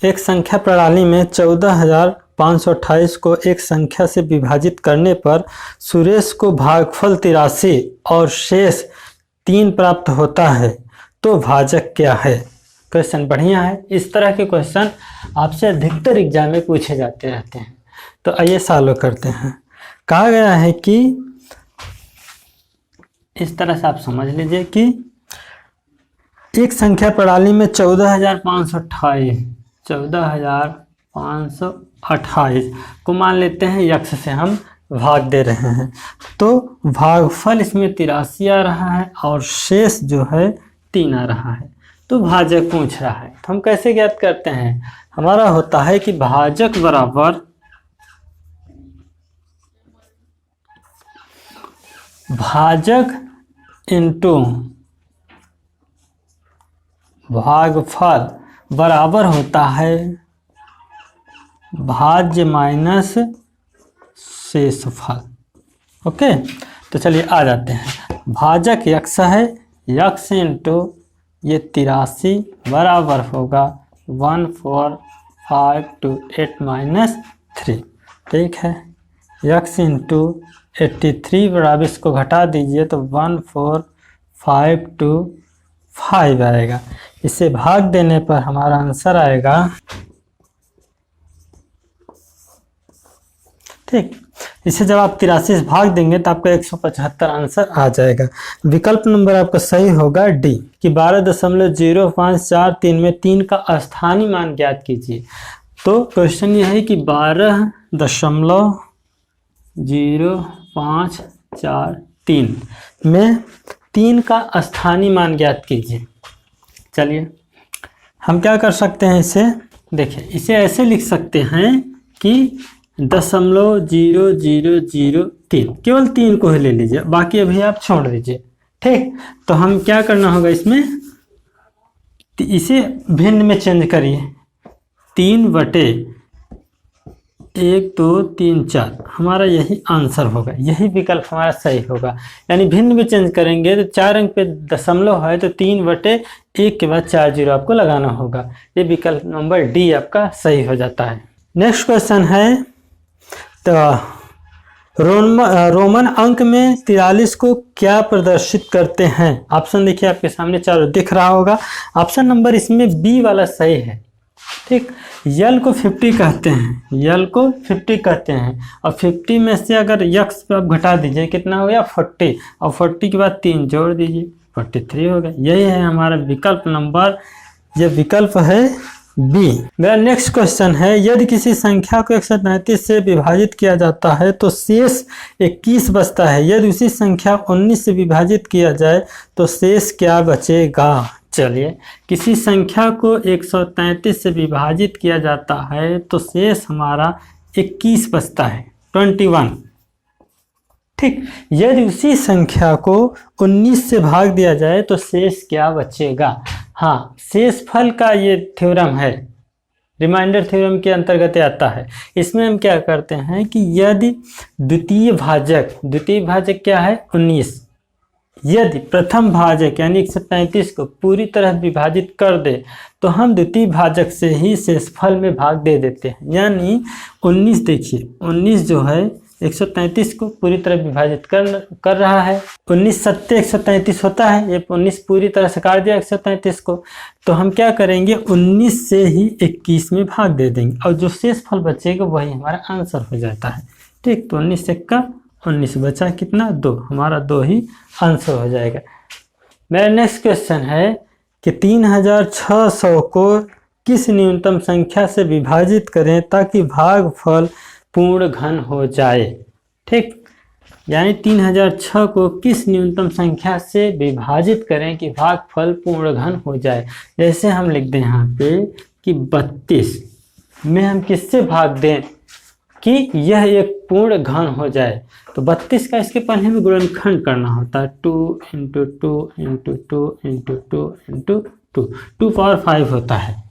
एक संख्या प्रणाली में 14,528 को एक संख्या से विभाजित करने पर सुरेश को भागफल 83 और शेष 3 प्राप्त होता है, तो भाजक क्या है। क्वेश्चन बढ़िया है। इस तरह के क्वेश्चन आपसे अधिकतर एग्जाम में पूछे जाते रहते हैं। तो आइए सॉल्व करते हैं। कहा गया है कि इस तरह से आप समझ लीजिए कि एक संख्या प्रणाली में 14,528 को मान लेते हैं यक्ष से हम भाग दे रहे हैं, तो भागफल इसमें 83 आ रहा है और शेष जो है 3 आ रहा है, तो भाजक पूछ रहा है। तो हम कैसे ज्ञात करते हैं, हमारा होता है कि भाजक बराबर भाजक इंटू भागफल बराबर होता है भाज्य माइनस शेषफल। ओके, तो चलिए आ जाते हैं। भाजक यक्ष है, यक्ष इंटू ये 83 बराबर होगा 1452 -3। ठीक है, यक्ष इंटू 83 बराबर इसको घटा दीजिए तो 14525 आएगा। इसे भाग देने पर हमारा आंसर आएगा, ठीक। इसे जब आप 83 से भाग देंगे तो आपका 175 आंसर आ जाएगा। विकल्प नंबर आपका सही होगा डी कि 12.0543 में 3 का स्थानीय मान ज्ञात कीजिए। तो क्वेश्चन यह है कि 12.0543 में 3 का स्थानीय मान ज्ञात कीजिए। चलिए हम क्या कर सकते हैं, इसे देखिए, इसे ऐसे लिख सकते हैं कि 0.0003, केवल 3 को ही ले लीजिए, बाकी अभी आप छोड़ दीजिए। ठीक, तो हम क्या करना होगा, इसमें इसे भिन्न में चेंज करिए। 3/1 2 3 4 हमारा यही आंसर होगा, यही विकल्प हमारा सही होगा। यानी भिन्न में चेंज करेंगे तो 4 अंक पे दशमलव है तो 3/1 के बाद 4 जीरो आपको लगाना होगा। ये विकल्प नंबर डी आपका सही हो जाता है। नेक्स्ट क्वेश्चन है, तो रोमन अंक में 43 को क्या प्रदर्शित करते हैं। ऑप्शन देखिए आपके सामने चारों दिख रहा होगा। ऑप्शन नंबर इसमें बी वाला सही है। ठीक, यल को 50 कहते हैं, यल को 50 कहते हैं, और 50 में से अगर यक्स पे आप घटा दीजिए कितना हो गया 40, और 40 के बाद 3 जोड़ दीजिए 43 हो गया। यही है हमारा विकल्प नंबर, ये विकल्प है बी। मेरा नेक्स्ट क्वेश्चन है, यदि किसी संख्या को 133 से विभाजित किया जाता है तो शेष 21 बचता है, यदि उसी संख्या 19 से विभाजित किया जाए तो शेष क्या बचेगा। चलिए, किसी संख्या को 133 से विभाजित किया जाता है तो शेष हमारा 21 बचता है, 21। ठीक, यदि उसी संख्या को 19 से भाग दिया जाए तो शेष क्या बचेगा। हाँ, शेषफल का ये थ्योरम है, रिमाइंडर थ्योरम के अंतर्गत आता है। इसमें हम क्या करते हैं कि यदि द्वितीय भाजक क्या है 19, यदि प्रथम भाजक यानी 133 को पूरी तरह विभाजित कर दे तो हम द्वितीय भाजक से ही शेषफल में भाग दे देते हैं। यानी 19, देखिए 19 जो है 133 को पूरी तरह विभाजित कर रहा है। 19 सत्ते 133 होता है, ये 19 पूरी तरह से काट दिया 133 को, तो हम क्या करेंगे 19 से ही 21 में भाग दे देंगे और जो शेषफल बचेगा वही हमारा आंसर हो जाता है। ठीक, तो 19 से का 19 बचा कितना 2, हमारा 2 ही आंसर हो जाएगा। मेरा नेक्स्ट क्वेश्चन है कि 3600 को किस न्यूनतम संख्या से विभाजित करें ताकि भागफल पूर्ण घन हो जाए। ठीक, यानी 3006 को किस न्यूनतम संख्या से विभाजित करें कि भागफल पूर्ण घन हो जाए। जैसे हम लिख दें यहाँ पे कि 32 में हम किससे भाग दें कि यह एक पूर्ण घन हो जाए, तो 32 का इसके पहले में गुणनखंड करना होता है, 2 × 2 × 2 × 2 × 2, 2 पावर 5 होता है।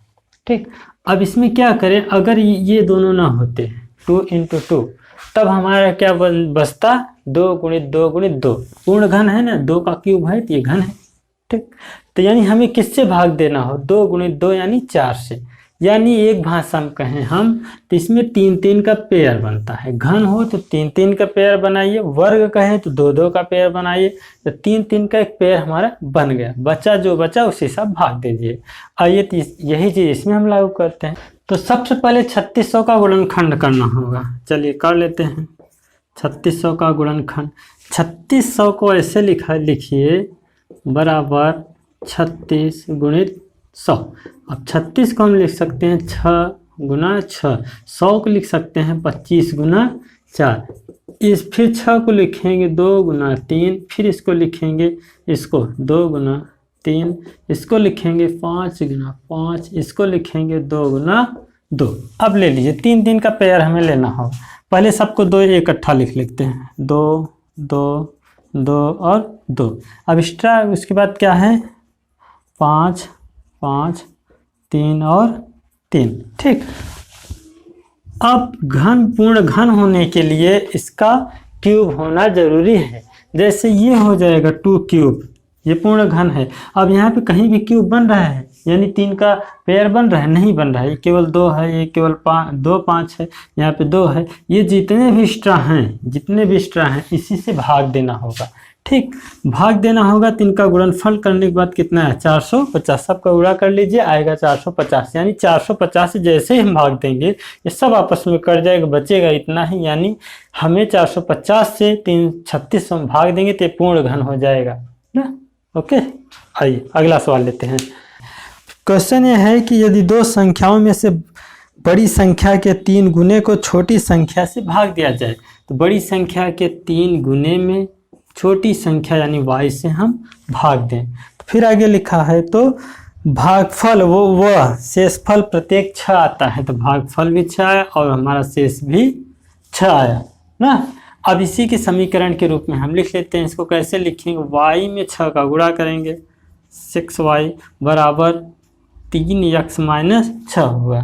ठीक, अब इसमें क्या करें, अगर ये दोनों ना होते 2 × 2, तब हमारा क्या बचता 2 × 2 × 2, पूर्ण घन है ना, 2 का क्यूब है तो ये घन है। ठीक, तो यानी हमें किससे भाग देना हो 2 × 2 यानी 4 से, यानी एक भाषा में कहें हम तो इसमें 3-3 का पेयर बनता है। घन हो तो 3-3 का पेयर बनाइए, वर्ग कहें तो 2-2 का पेयर बनाइए, तो 3-3 का एक पेयर हमारा बन गया। बचा जो बचा उसी सब भाग दीजिए। आइए यही चीज़ इसमें हम लागू करते हैं। तो सबसे पहले 3600 का गुणनखंड करना होगा। चलिए कर लेते हैं 3600 का गुणनखंड। 3600 को ऐसे लिखिए बराबर 36 गुणित 100। अब 36 को हम लिख सकते हैं 6 गुना 6, 100 को लिख सकते हैं 25 गुना 4। फिर 6 को लिखेंगे 2 गुना 3, फिर इसको लिखेंगे इसको 2 गुना 3, इसको लिखेंगे 5 गुना 5, इसको लिखेंगे 2 गुना 2। अब ले लीजिए 3-3 का पेयर हमें लेना होगा। पहले सबको 2 इकट्ठा लिख लेते हैं, 2 2 2 और 2। अब एक्स्ट्रा उसके बाद क्या है 5 5 3 और 3। ठीक, अब पूर्ण घन होने के लिए इसका क्यूब होना जरूरी है। जैसे ये हो जाएगा 2 क्यूब, ये पूर्ण घन है। अब यहाँ पे कहीं भी क्यूब बन रहा है, यानी 3 का पेयर बन रहा है? नहीं बन रहा है, ये केवल 2 है, ये केवल 2 5 है, यहाँ पे 2 है। ये जितने भी एक्स्ट्रा हैं इसी से भाग देना होगा। ठीक, भाग देना होगा। 3 का गुणनफल करने के बाद कितना है 450। सबका गुणा कर लीजिए, आएगा 450। यानी 450 जैसे ही हम भाग देंगे ये सब आपस में कट जाएगा, बचेगा इतना ही। यानी हमें 450 से 3600 में भाग देंगे तो पूर्ण घन हो जाएगा ना। ओके, आइए अगला सवाल लेते हैं। क्वेश्चन ये है कि यदि दो संख्याओं में से बड़ी संख्या के 3 गुने को छोटी संख्या से भाग दिया जाए, तो बड़ी संख्या के 3 गुने में छोटी संख्या यानी y से हम भाग दें। तो फिर आगे लिखा है तो भागफल वह शेषफल प्रत्येक 6 आता है, तो भागफल भी 6 आया और हमारा शेष भी 6 आया ना। अब इसी के समीकरण के रूप में हम लिख लेते हैं। इसको कैसे लिखेंगे, y में 6 का गुणा करेंगे, 6y बराबर 3x माइनस 6 हुआ।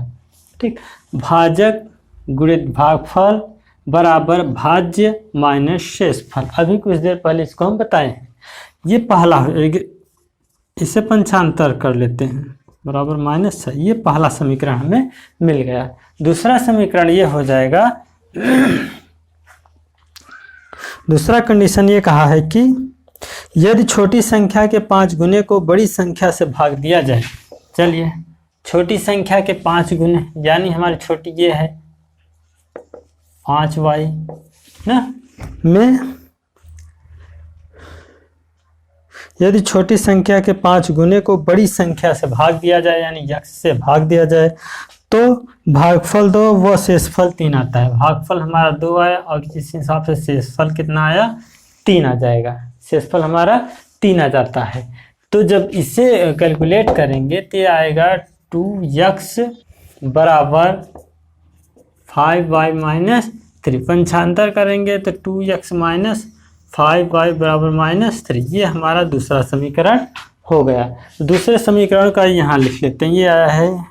ठीक, भाजक गुणित भागफल बराबर भाज्य माइनस शेषफल। अभी कुछ देर पहले इसको हम बताए हैं। ये पहला, इसे पंचांतर कर लेते हैं, बराबर -6। ये पहला समीकरण हमें मिल गया। दूसरा समीकरण ये हो जाएगा, दूसरा कंडीशन ये कहा है कि यदि छोटी संख्या के 5 गुने को बड़ी संख्या से भाग दिया जाए। चलिए, छोटी संख्या के 5 गुने यानी हमारी छोटी ये है 5y ना में, यदि छोटी संख्या के 5 गुने को बड़ी संख्या से भाग दिया जाए यानी x से भाग दिया जाए, तो भागफल 2 व शेषफल 3 आता है। भागफल हमारा 2 आया और इस हिसाब से शेषफल कितना आया 3 आ जाएगा। शेषफल हमारा 3 आ जाता है। तो जब इसे कैलकुलेट करेंगे तो आएगा 2x बराबर 5y माइनस 3। पंचांतर करेंगे तो 2x माइनस 5y बराबर -3। ये हमारा दूसरा समीकरण हो गया। दूसरे समीकरण का यहाँ लिख लेते हैं। ये आया है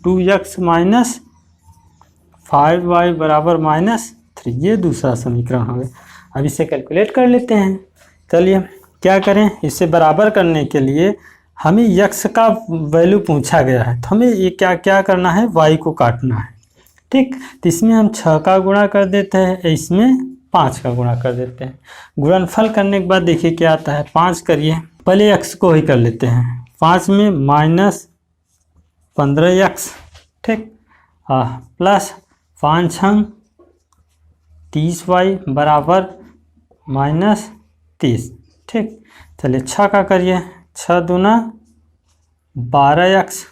2x माइनस 5y बराबर -3। ये दूसरा समीकरण हो गया। अब इसे कैलकुलेट कर लेते हैं। चलिए क्या करें, इसे बराबर करने के लिए हमें x का वैल्यू पूछा गया है, तो हमें ये क्या करना है, y को काटना है। ठीक, तो इसमें हम 6 का गुणा कर देते हैं, इसमें 5 का गुणा कर देते हैं। गुणनफल करने के बाद देखिए क्या आता है, 5 करिए, पहले x को ही कर लेते हैं। 5 में -15x, ठीक, प्लस 5 हम 30y बराबर -30। ठीक, चलिए 6 का करिए, 6 दूना 12x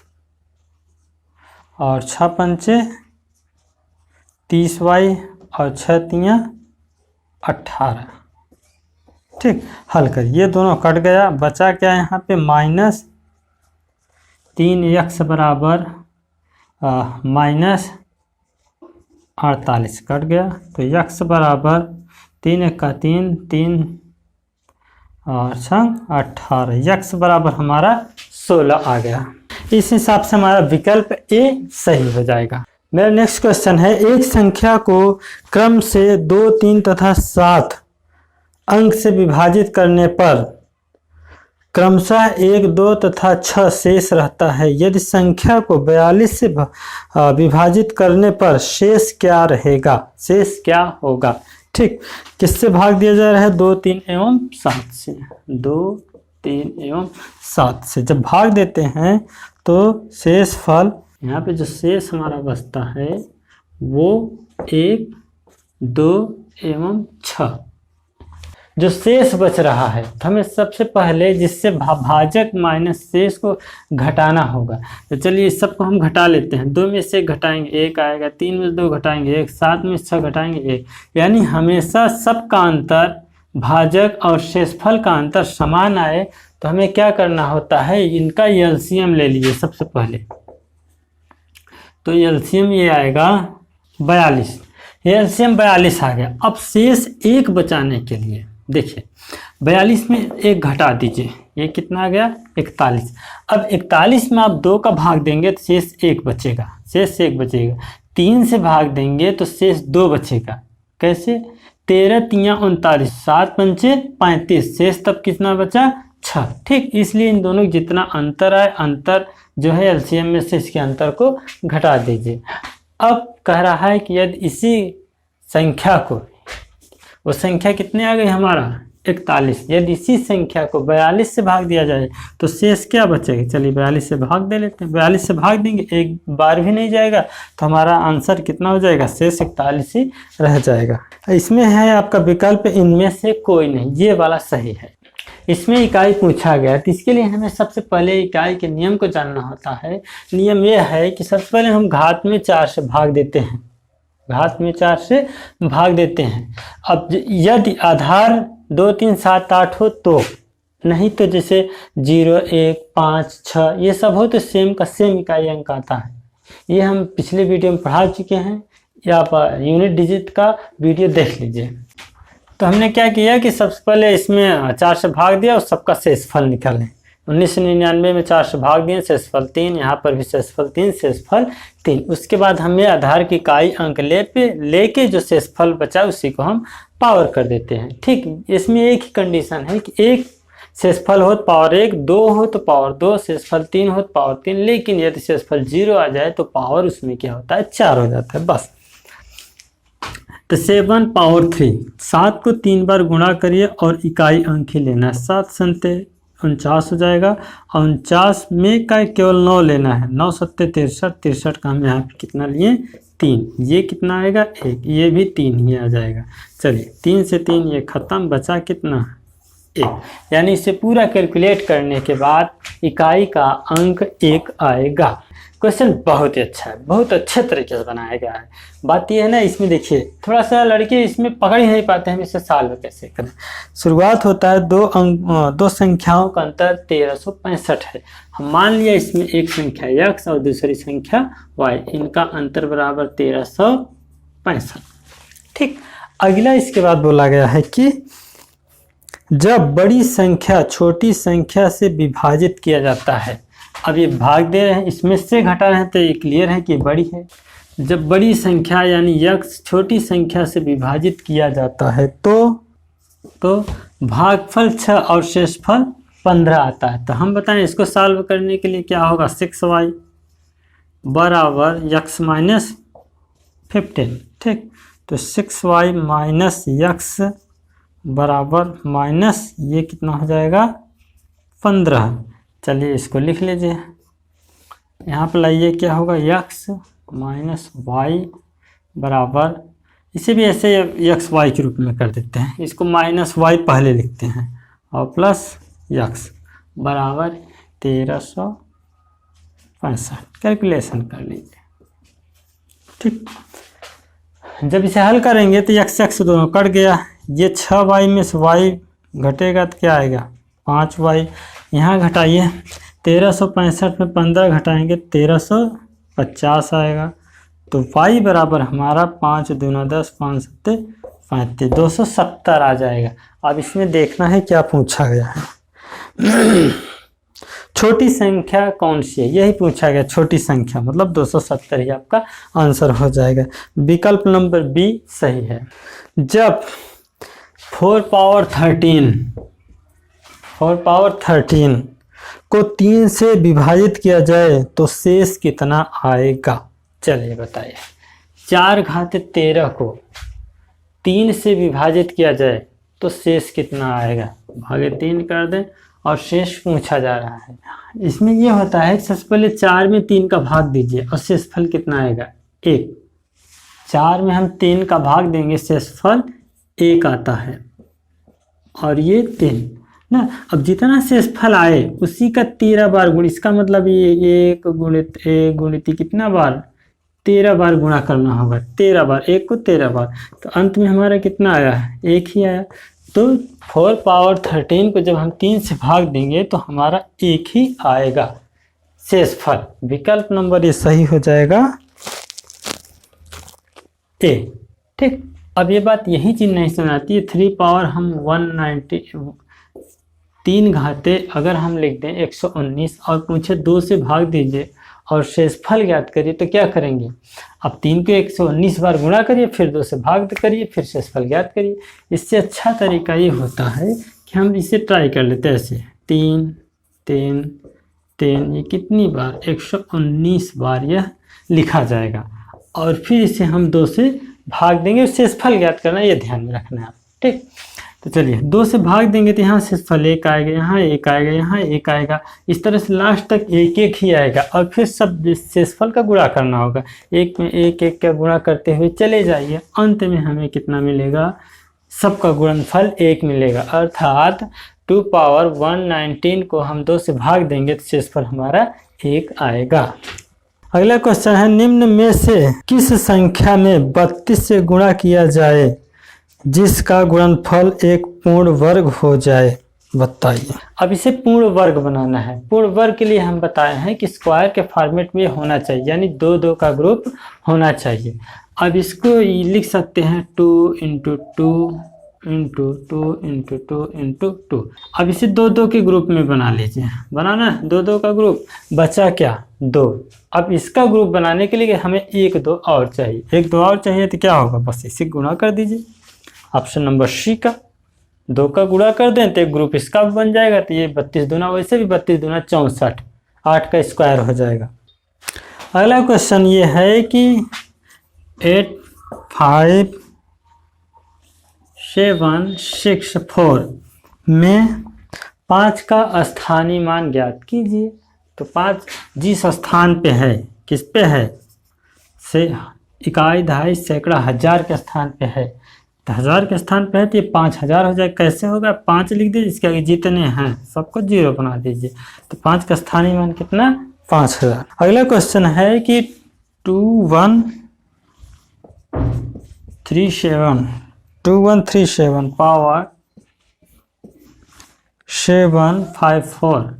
और 6 पंचे 30y और 6 तियाँ 18। ठीक, हल करिए, ये दोनों कट गया, बचा क्या यहाँ पे -3x बराबर -48 कट गया। तो x बराबर 3 का 3 3 और 6 18, x बराबर हमारा 16 आ गया। इस हिसाब से हमारा विकल्प A सही हो जाएगा। मेरा नेक्स्ट क्वेश्चन है, एक संख्या को क्रम से 2 3 तथा 7 अंक से विभाजित करने पर क्रमशः 1, 2 तथा 6 शेष रहता है। यदि संख्या को 42 से विभाजित करने पर शेष क्या रहेगा, शेष क्या होगा। ठीक, किससे भाग दिया जा रहा है, 2, 3 एवं 7 से। 2, 3 एवं 7 से जब भाग देते हैं तो शेष फल, यहाँ पे जो शेष हमारा बचता है वो 1, 2 एवं 6। जो शेष बच रहा है तो हमें सबसे पहले जिससे भाजक माइनस शेष को घटाना होगा। तो चलिए इस सबको हम घटा लेते हैं। 2 में से 1 घटाएंगे 1 आएगा, 3 में से 2 घटाएंगे 1, 7 में से 6 घटाएंगे 1। यानी हमेशा सबका अंतर, भाजक और शेषफल का अंतर समान आए तो हमें क्या करना होता है, इनका एलसीएम ले लीजिए सबसे पहले। तो एलसीएम ये आएगा 42, एलसीएम 42 आ गया। अब शेष 1 बचाने के लिए देखिए 42 में 1 घटा दीजिए, ये कितना आ गया 41। अब 41 में आप 2 का भाग देंगे तो शेष 1 बचेगा, शेष 1 बचेगा। 3 से भाग देंगे तो शेष 2 बचेगा। कैसे, 13 3 39, 7 पंचे 35, शेष तब कितना बचा 6। ठीक, इसलिए इन दोनों जितना अंतर आए, अंतर जो है एलसीएम में से इसके अंतर को घटा दीजिए। अब कह रहा है कि यदि इसी संख्या को, वो संख्या कितने आ गई हमारा 41, यदि इसी संख्या को 42 से भाग दिया जाए तो शेष क्या बचेगा। चलिए 42 से भाग दे लेते हैं। 42 से भाग देंगे, एक बार भी नहीं जाएगा तो हमारा आंसर कितना हो जाएगा, शेष 41 ही रह जाएगा। इसमें है आपका विकल्प इनमें से कोई नहीं, ये वाला सही है। इसमें इकाई पूछा गया तो इसके लिए हमें सबसे पहले इकाई के नियम को जानना होता है। नियम यह है कि सबसे पहले हम घात में 4 से भाग देते हैं, घात में 4 से भाग देते हैं। अब यदि आधार 2, 3, 7, 8 हो तो, नहीं तो जैसे 0, 1, 5, 6 ये सब हो तो सेम का सेम इकाई अंक आता है। ये हम पिछले वीडियो में पढ़ा चुके हैं, या आप यूनिट डिजिट का वीडियो देख लीजिए। तो हमने क्या किया कि सबसे पहले इसमें 4 से भाग दिया और सबका शेषफल निकालें। 1999 में 4 से भाग दिए, शेषफल 3, यहाँ पर भी शेषफल 3, शेषफल 3। उसके बाद हमें आधार की इकाई अंक लेके जो शेषफल बचा उसी को हम पावर कर देते हैं। ठीक, इसमें एक ही कंडीशन है कि एक शेषफल हो तो पावर 1, 2 हो तो पावर 2, शेषफल 3 हो तो पावर 3। लेकिन यदि शेषफल 0 आ जाए तो पावर उसमें क्या होता है, 4 हो जाता है बस। तो 7 पावर 3, 7 को 3 बार गुणा करिए और इकाई अंक ही लेना है। 7 सत्ते 49 हो जाएगा, और 49 में का केवल 9 लेना है। 9 सत्ते 63, 63 का हम यहाँ पे कितना लिए 3, ये कितना आएगा 1, ये भी 3 ही आ जाएगा। चलिए 3 से 3 ये खत्म, बचा कितना 1। यानी इसे पूरा कैलकुलेट करने के बाद इकाई का अंक 1 आएगा। क्वेश्चन बहुत ही अच्छा है, बहुत अच्छे तरीके से बनाया गया है। बात यह है ना, इसमें देखिए थोड़ा सा लड़के इसमें पकड़ ही नहीं पाते हैं हम इसे सॉल्व कैसे करें। शुरुआत होता है 2 संख्याओं का अंतर 1365 है। हम मान लिया इसमें एक संख्या x और दूसरी संख्या y, इनका अंतर बराबर 1365। ठीक, अगला इसके बाद बोला गया है कि जब बड़ी संख्या छोटी संख्या से विभाजित किया जाता है। अब ये भाग दे रहे हैं, इसमें से घटा रहे हैं तो ये क्लियर है कि बड़ी है। जब बड़ी संख्या यानी x छोटी संख्या से विभाजित किया जाता है तो भागफल 6 और शेषफल 15 आता है। तो हम बताएं इसको सॉल्व करने के लिए क्या होगा, 6y बराबर x माइनस 15। ठीक, तो 6y माइनस x बराबर माइनस ये कितना हो जाएगा 15। चलिए इसको लिख लीजिए, यहाँ पर लाइए क्या होगा x माइनस वाई बराबर, इसे भी ऐसे एक्स वाई के रूप में कर देते हैं। इसको माइनस वाई पहले लिखते हैं और प्लस x बराबर 1365। कैलकुलेशन कर लीजिए। ठीक, जब इसे हल करेंगे तो x दोनों कट गया। ये 6y में से y घटेगा तो क्या आएगा 5y। यहाँ घटाइए 1365 में 15 घटाएंगे 1350 आएगा। तो y बराबर हमारा 5 दूना 10, 5 सत्ते 35, 270 आ जाएगा। अब इसमें देखना है क्या पूछा गया है। छोटी संख्या कौन सी है, यही पूछा गया। छोटी संख्या मतलब 270 ही आपका आंसर हो जाएगा। विकल्प नंबर बी सही है। जब 4 पावर 13 4 पावर 13 को 3 से विभाजित किया जाए तो शेष कितना आएगा? चलिए बताइए। 4 घात 13 को 3 से विभाजित किया जाए तो शेष कितना आएगा? भागे 3 कर दें और शेष पूछा जा रहा है। इसमें यह होता है सबसे पहले 4 में 3 का भाग दीजिए और शेषफल कितना आएगा? 1। 4 में हम 3 का भाग देंगे, शेषफल 1 आता है और ये 3 ना। अब जितना शेषफल आए उसी का 13 बार गुण, इसका मतलब ये 1 गुणित 1 गुणित कितना बार? 13 बार गुणा करना होगा। 13 बार, 1 को 13 बार, तो अंत में हमारा कितना आया? 1 ही आया। तो 4 पावर 13 को जब हम 3 से भाग देंगे तो हमारा 1 ही आएगा शेषफल। विकल्प नंबर ये सही हो जाएगा ए। ठीक, अब ये बात यही चीज नहीं सुनाती है। 3 पावर हम 190 3 घाते अगर हम लिख दें 119 और पूछे 2 से भाग दीजिए और शेषफल ज्ञात करिए तो क्या करेंगे? अब 3 को 119 बार गुणा करिए, फिर 2 से भाग करिए, फिर शेषफल ज्ञात करिए। इससे अच्छा तरीका ये होता है कि हम इसे ट्राई कर लेते हैं ऐसे। 3 3 3 ये कितनी बार? 119 बार यह लिखा जाएगा और फिर इसे हम 2 से भाग देंगे। शेषफल ज्ञात करना, ये ध्यान में रखना है। ठीक, तो चलिए 2 से भाग देंगे तो यहाँ शेषफल 1 आएगा, यहाँ 1 आएगा, यहाँ 1 आएगा। इस तरह से लास्ट तक 1 1 ही आएगा और फिर सब शेषफल का गुणा करना होगा। 1 में 1 1 का गुणा करते हुए चले जाइए, अंत में हमें कितना मिलेगा? सबका गुणनफल 1 मिलेगा। अर्थात 2 पावर 119 को हम 2 से भाग देंगे तो शेषफल हमारा 1 आएगा। अगला क्वेश्चन है, निम्न में से किस संख्या में 32 से गुणा किया जाए जिसका गुणनफल एक पूर्ण वर्ग हो जाए? बताइए। अब इसे पूर्ण वर्ग बनाना है। पूर्ण वर्ग के लिए हम बताए हैं कि स्क्वायर के फॉर्मेट में होना चाहिए, यानी 2 2 का ग्रुप होना चाहिए। अब इसको लिख सकते हैं 2 × 2 × 2 × 2 × 2। अब इसे 2 2 के ग्रुप में बना लीजिए। बनाना 2 2 का ग्रुप, बचा क्या? 2। अब इसका ग्रुप बनाने के लिए हमें 1 2 और चाहिए। 1 2 और चाहिए तो क्या होगा? बस इसे गुणा कर दीजिए। ऑप्शन नंबर सी का 2 का गुणा कर दें तो एक ग्रुप इसका भी बन जाएगा। तो ये 32 दूना, वैसे भी 32 दूना 64, 8 का स्क्वायर हो जाएगा। अगला क्वेश्चन ये है कि 8 5 7 6 4 में 5 का स्थानीय मान ज्ञात कीजिए। तो 5 जिस स्थान पे है, किस पे है? से इकाई, दहाई, सैकड़ा, हजार के स्थान पे है। तो 1000 के स्थान पे है तो ये 5000 हो जाए। कैसे होगा? 5 लिख दीजिए, इसके आगे जितने हैं सबको 0 बना दीजिए। तो 5 का स्थानीय मान कितना? 5000। अगला क्वेश्चन है कि 2137 पावर 754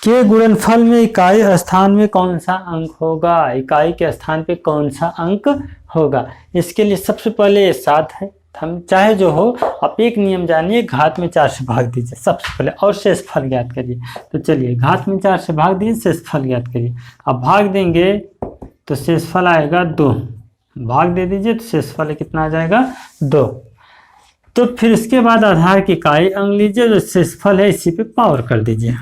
के गुणनफल में इकाई स्थान में कौन सा अंक होगा? इकाई के स्थान पे कौन सा अंक होगा? इसके लिए सबसे पहले ये 7 है। हम चाहे जो हो, आप एक नियम जानिए, घात में 4 से भाग दीजिए सबसे पहले और शेषफल ज्ञात करिए। तो चलिए घात में 4 से भाग दीजिए, शेषफल ज्ञात करिए। अब भाग देंगे तो शेषफल आएगा 2, भाग दे दीजिए तो शेषफल कितना आ जाएगा? 2। तो फिर इसके बाद आधार की इकाई अंक लीजिए, जो शेषफल है इसी पे पावर कर दीजिए।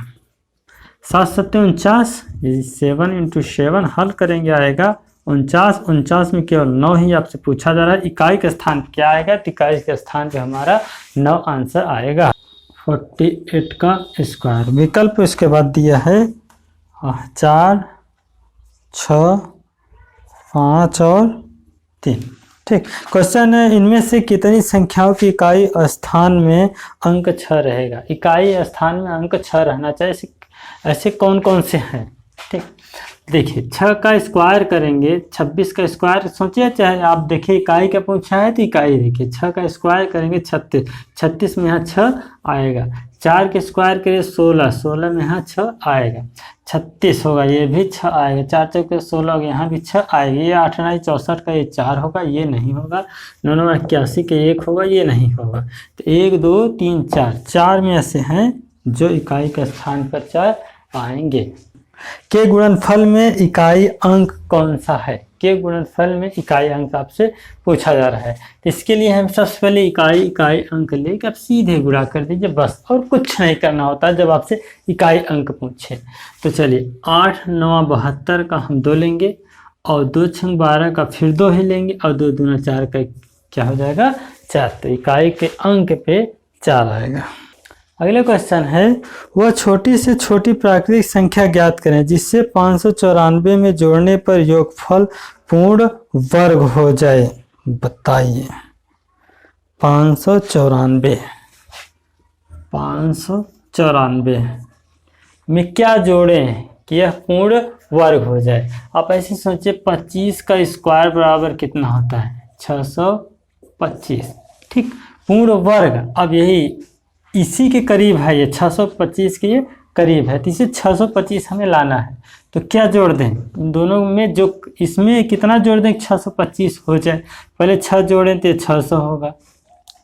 7 7 49, 7 × 7 हल करेंगे आएगा 49। 49 में केवल 9 ही आपसे पूछा जा रहा है। इकाई के स्थान पे क्या आएगा? तो इकाई के स्थान पे हमारा 9 आंसर आएगा। 48 का स्क्वायर विकल्प इसके बाद दिया है 4 6 5 और 3। ठीक, क्वेश्चन है, इनमें से कितनी संख्याओं की इकाई स्थान में अंक 6 रहेगा? इकाई स्थान में अंक 6 रहना चाहिए। ऐसे कौन कौन से हैं? ठीक, देखिए 6 का स्क्वायर करेंगे, 26 का स्क्वायर सोचिए, चाहे आप देखिए इकाई का पूछा है तो इकाई देखिए। 6 का स्क्वायर करेंगे 36, 36 में यहाँ 6 आएगा। 4 के स्क्वायर करिए 16, 16 में यहाँ 6 आएगा। 36 होगा, ये भी 6 आएगा। 4 चौके 16 होगा, यहाँ भी 6 आएगा। ये 8 9 64 का ये 4 होगा, ये नहीं होगा। 9 9 81 के 1 होगा, ये नहीं होगा। तो 1 2 3 4, 4 में ऐसे हैं जो इकाई के स्थान पर 4 आएंगे। के गुणनफल में इकाई अंक कौन सा है? के गुणनफल में इकाई अंक आपसे पूछा जा रहा है। तो इसके लिए हम सबसे पहले इकाई अंक लेके आप सीधे गुणा कर दीजिए बस, और कुछ नहीं करना होता जब आपसे इकाई अंक पूछे। तो चलिए 8 9 72 का हम 2 लेंगे, और 2 6 12 का फिर 2 ही लेंगे, और 2 दूना 4 का क्या हो जाएगा 4। तो इकाई के अंक पे 4 आएगा। अगला क्वेश्चन है, वह छोटी से छोटी प्राकृतिक संख्या ज्ञात करें जिससे 594 में जोड़ने पर योगफल पूर्ण वर्ग हो जाए। बताइए 594 में क्या जोड़ें कि यह पूर्ण वर्ग हो जाए। आप ऐसे सोचिए 25 का स्क्वायर बराबर कितना होता है 625, ठीक, पूर्ण वर्ग। अब यही इसी के करीब है, ये 625 के ये करीब है, तो इसे 625 हमें लाना है। तो क्या जोड़ दें दोनों में, जो इसमें कितना जोड़ दें 625 हो जाए। पहले 6 जोड़ें तो 600 होगा,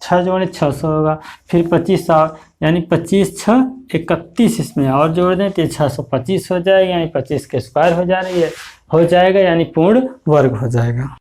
6 जोड़ें 600 होगा, फिर 25 और यानी 25 6 31 इसमें और जोड़ दें तो 625 हो जाएगा, यानी 25 के स्क्वायर हो जाएगा यानी पूर्ण वर्ग हो जाएगा।